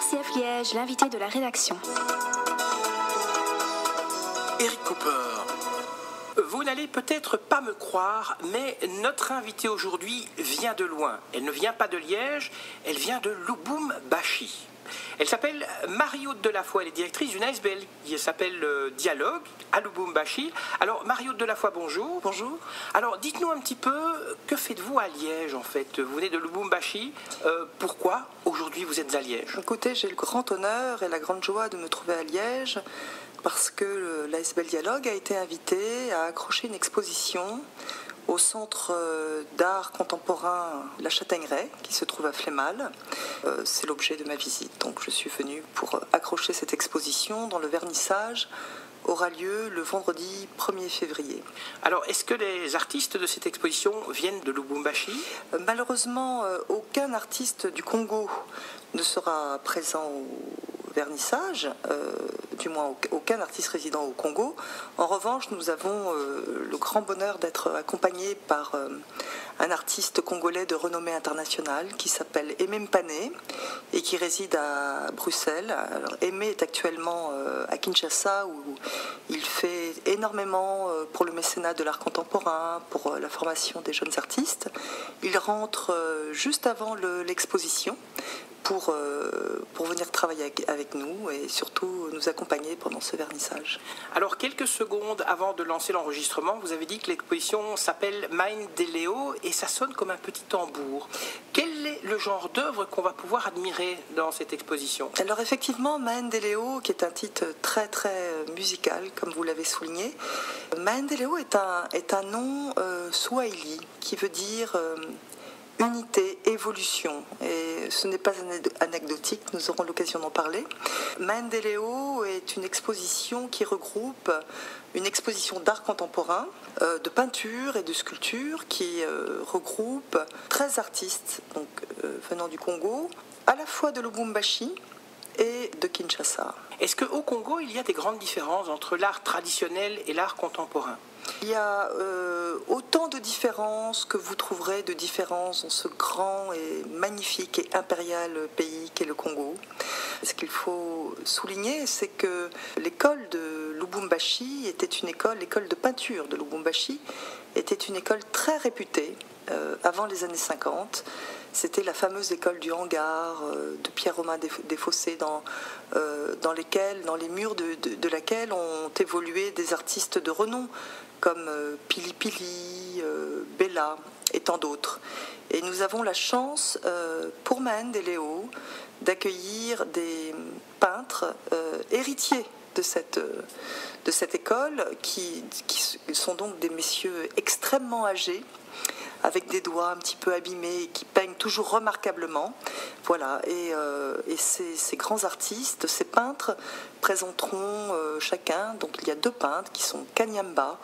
RCF Liège, l'invité de la rédaction. Eric Cooper. Vous n'allez peut-être pas me croire, mais notre invitée aujourd'hui vient de loin. Elle ne vient pas de Liège, elle vient de Lubumbashi. Elle s'appelle Marie-Aude Delafoy, elle est directrice d'une ASBL qui s'appelle Dialogue à Lubumbashi. Alors Marie-Aude Delafoy, bonjour. Bonjour. Alors dites-nous un petit peu, que faites-vous à Liège en fait? Vous venez de Lubumbashi, pourquoi aujourd'hui vous êtes à Liège? Écoutez, j'ai le grand honneur et la grande joie de me trouver à Liège parce que l'ASBL Dialogue a été invitée à accrocher une exposition au Centre d'art contemporain La Châtaigneraie, qui se trouve à Flémal. C'est l'objet de ma visite. Donc je suis venue pour accrocher cette exposition dont le vernissage aura lieu le vendredi 1er février. Alors, est-ce que les artistes de cette exposition viennent de Lubumbashi? Malheureusement, aucun artiste du Congo ne sera présent au vernissage, du moins aucun artiste résident au Congo. En revanche, nous avons le grand bonheur d'être accompagnés par un artiste congolais de renommée internationale qui s'appelle Aimé Mpané et qui réside à Bruxelles. Alors, Aimé est actuellement à Kinshasa où il fait énormément pour le mécénat de l'art contemporain, pour la formation des jeunes artistes. Il rentre juste avant l'exposition pour venir travailler avec nous et surtout nous accompagner pendant ce vernissage. Alors, quelques secondes avant de lancer l'enregistrement, vous avez dit que l'exposition s'appelle Mind Deleo et ça sonne comme un petit tambour. Quel est le genre d'œuvre qu'on va pouvoir admirer dans cette exposition? Alors effectivement, Maendeleo, qui est un titre très très musical, comme vous l'avez souligné, Maendeleo est un nom swahili qui veut dire unité, évolution. Et ce n'est pas anecdotique, nous aurons l'occasion d'en parler. Maendeleo est une exposition qui regroupe une exposition d'art contemporain, de peinture et de sculpture qui regroupe 13 artistes donc, venant du Congo, à la fois de Lubumbashi et de Kinshasa. Est-ce qu'au Congo, il y a des grandes différences entre l'art traditionnel et l'art contemporain? Il y a autant de différences que vous trouverez de différences dans ce grand et magnifique et impérial pays qu'est le Congo. Ce qu'il faut souligner, c'est que l'école de Lubumbashi était une école, l'école de peinture de Lubumbashi était une école très réputée avant les années 50. C'était la fameuse école du hangar de Pierre-Romain Desfossés dans les murs de laquelle ont évolué des artistes de renom comme Pili Pili, Bella et tant d'autres. Et nous avons la chance, pour Maendeleo, d'accueillir des peintres héritiers de cette école, qui sont donc des messieurs extrêmement âgés, avec des doigts un petit peu abîmés et qui peignent toujours remarquablement. Voilà, et ces grands artistes, ces peintres, présenteront chacun, donc il y a 2 peintres qui sont Kanyamba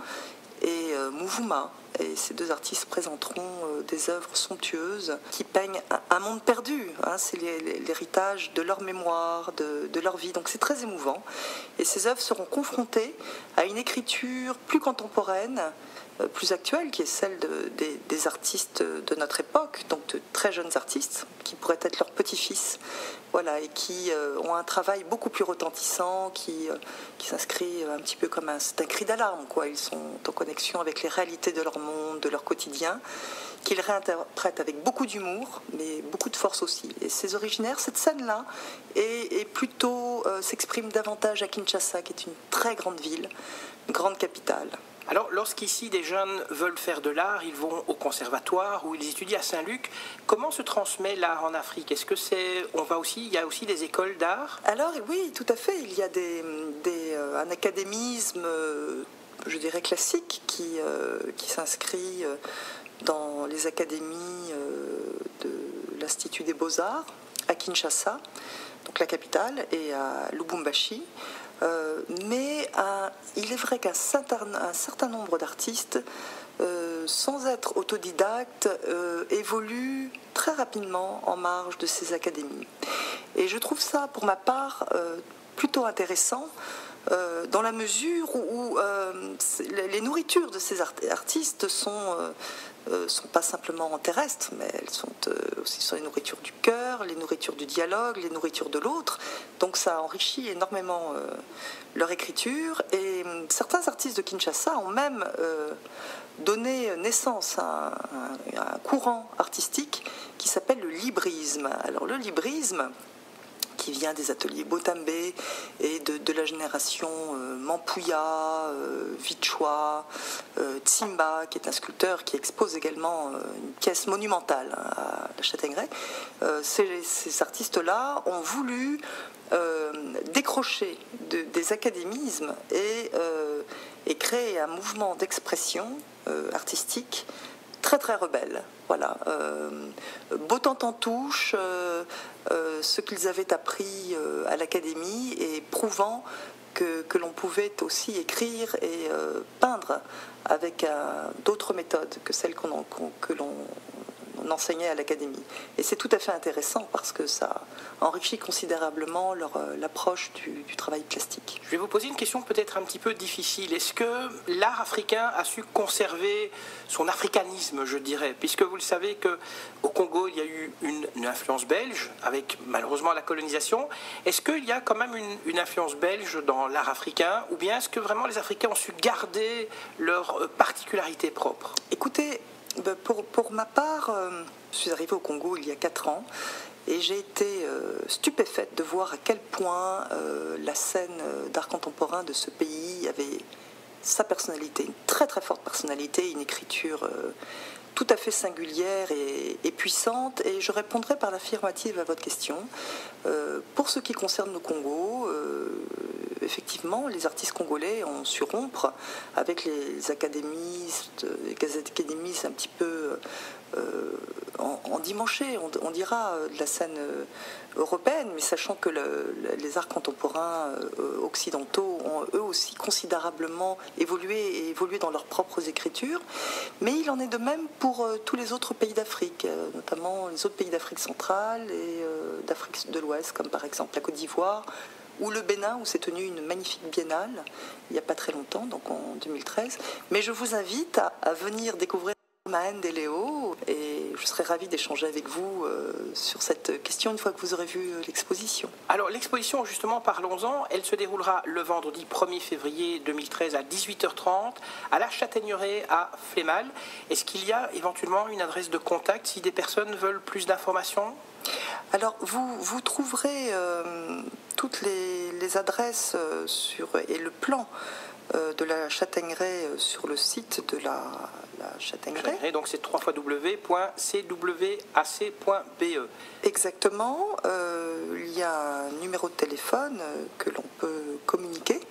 et Muvuma. Et ces 2 artistes présenteront des œuvres somptueuses qui peignent un monde perdu. Hein, c'est l'héritage de leur mémoire, de leur vie. Donc c'est très émouvant. Et ces œuvres seront confrontées à une écriture plus contemporaine, plus actuelle, qui est celle des artistes de notre époque, donc de très jeunes artistes, qui pourraient être leurs petits-fils, voilà, et qui ont un travail beaucoup plus retentissant, qui s'inscrit un petit peu comme c'est un cri d'alarme, quoi. Ils sont en connexion avec les réalités de leur monde, de leur quotidien, qu'ils réinterprètent avec beaucoup d'humour, mais beaucoup de force aussi. Et ces originaires, cette scène-là, est plutôt s'exprime davantage à Kinshasa, qui est une très grande ville, une grande capitale. Alors, lorsqu'ici des jeunes veulent faire de l'art, ils vont au conservatoire ou ils étudient à Saint-Luc. Comment se transmet l'art en Afrique? Est-ce que il y a aussi des écoles d'art? Alors oui, tout à fait. Il y a un académisme, je dirais classique, qui s'inscrit dans les académies de l'Institut des Beaux-Arts à Kinshasa, donc la capitale, et à Lubumbashi. Mais il est vrai qu'un certain nombre d'artistes, sans être autodidactes, évoluent très rapidement en marge de ces académies. Et je trouve ça, pour ma part, plutôt intéressant dans la mesure où les nourritures de ces artistes sont pas simplement terrestres, mais elles sont aussi sur les nourritures du cœur, les nourritures du dialogue, les nourritures de l'autre. Donc ça enrichit énormément leur écriture. Et certains artistes de Kinshasa ont même donné naissance à un courant artistique qui s'appelle le librisme. Alors le librisme, qui vient des ateliers Botambé et de la génération Mampouya, Vichwa, Tsimba, qui est un sculpteur qui expose également une pièce monumentale à la Châtaigneraie. Ces artistes-là ont voulu décrocher des académismes et créer un mouvement d'expression artistique très très rebelle. Voilà. Bottant en touche ce qu'ils avaient appris à l'académie et prouvant que l'on pouvait aussi écrire et peindre avec d'autres méthodes que celles que l'on enseignait à l'académie. Et c'est tout à fait intéressant parce que ça enrichit considérablement l'approche du travail plastique. Je vais vous poser une question peut-être un petit peu difficile. Est-ce que l'art africain a su conserver son africanisme, je dirais, puisque vous le savez qu'au Congo, il y a eu une influence belge, avec malheureusement la colonisation. Est-ce qu'il y a quand même une influence belge dans l'art africain, ou bien est-ce que vraiment les Africains ont su garder leur particularité propre? Écoutez, pour ma part, je suis arrivée au Congo il y a 4 ans et j'ai été stupéfaite de voir à quel point la scène d'art contemporain de ce pays avait sa personnalité, une très très forte personnalité, une écriture tout à fait singulière et puissante. Et je répondrai par l'affirmative à votre question. Pour ce qui concerne le Congo, effectivement, les artistes congolais ont su rompre avec les académistes un petit peu endimanchés, on dira, de la scène européenne, mais sachant que les arts contemporains occidentaux ont eux aussi considérablement évolué dans leurs propres écritures. Mais il en est de même pour tous les autres pays d'Afrique, notamment les autres pays d'Afrique centrale et d'Afrique de l'Ouest, comme par exemple la Côte d'Ivoire, ou le Bénin, où s'est tenue une magnifique biennale, il n'y a pas très longtemps, donc en 2013. Mais je vous invite à venir découvrir Maën Deleo, et je serai ravie d'échanger avec vous sur cette question une fois que vous aurez vu l'exposition. Alors l'exposition, justement, parlons-en, elle se déroulera le vendredi 1er février 2013 à 18h30 à la Châtaigneraie à Flémal. Est-ce qu'il y a éventuellement une adresse de contact si des personnes veulent plus d'informations ? Alors, vous trouverez toutes les adresses et le plan de la Châtaigneraie sur le site de la Châtaigneraie. Donc c'est www.cwac.be. Exactement. Il y a un numéro de téléphone que l'on peut communiquer.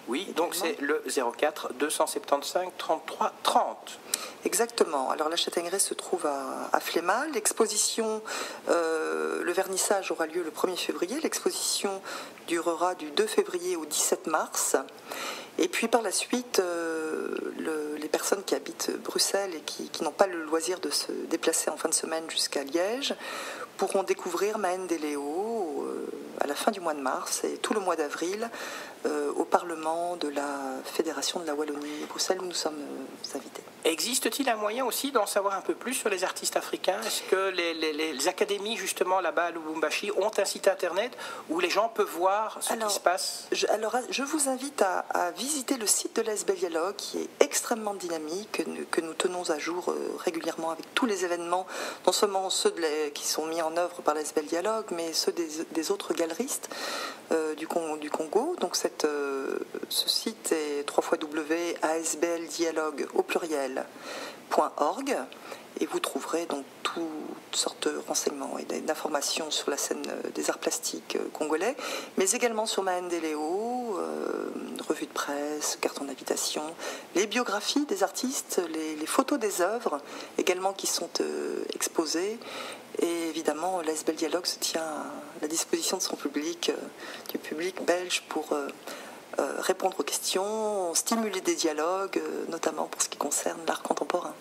Oui, donc c'est le 04 275 33 30. Exactement. Alors la Châtaigneraie se trouve à Flémal. L'exposition, le vernissage aura lieu le 1er février. L'exposition durera du 2 février au 17 mars. Et puis par la suite, les personnes qui habitent Bruxelles et qui n'ont pas le loisir de se déplacer en fin de semaine jusqu'à Liège pourront découvrir Maën Deleo à la fin du mois de mars et tout le mois d'avril au Parlement de la Fédération de la Wallonie et Bruxelles où nous sommes invités. Existe-t-il un moyen aussi d'en savoir un peu plus sur les artistes africains? Est-ce que les académies justement là-bas à Lubumbashi ont un site internet où les gens peuvent voir ce qui se passe? Je vous invite à visiter le site de l'ASBL Dialogue qui est extrêmement dynamique, que nous tenons à jour régulièrement avec tous les événements, non seulement ceux qui sont mis en œuvre par l'ASBL Dialogue, mais ceux des autres galeristes du Congo. Donc ce site est www.asbldialogue au pluriel.org et vous trouverez donc toutes sortes de renseignements et d'informations sur la scène des arts plastiques congolais, mais également sur Maën Deleo, revue de presse, carton d'invitation, les biographies des artistes, les photos des œuvres également qui sont exposées. Et évidemment, l'ASBL Dialogue se tient à la disposition de son public, du public belge, pour répondre aux questions, stimuler des dialogues, notamment pour ce qui concerne l'art contemporain.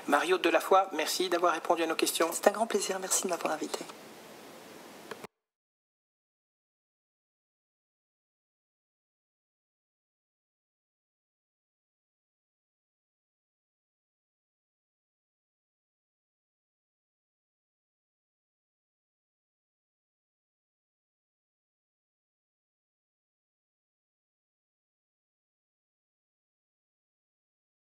Marie-Aude Delafoy, merci d'avoir répondu à nos questions. C'est un grand plaisir, merci de m'avoir invité.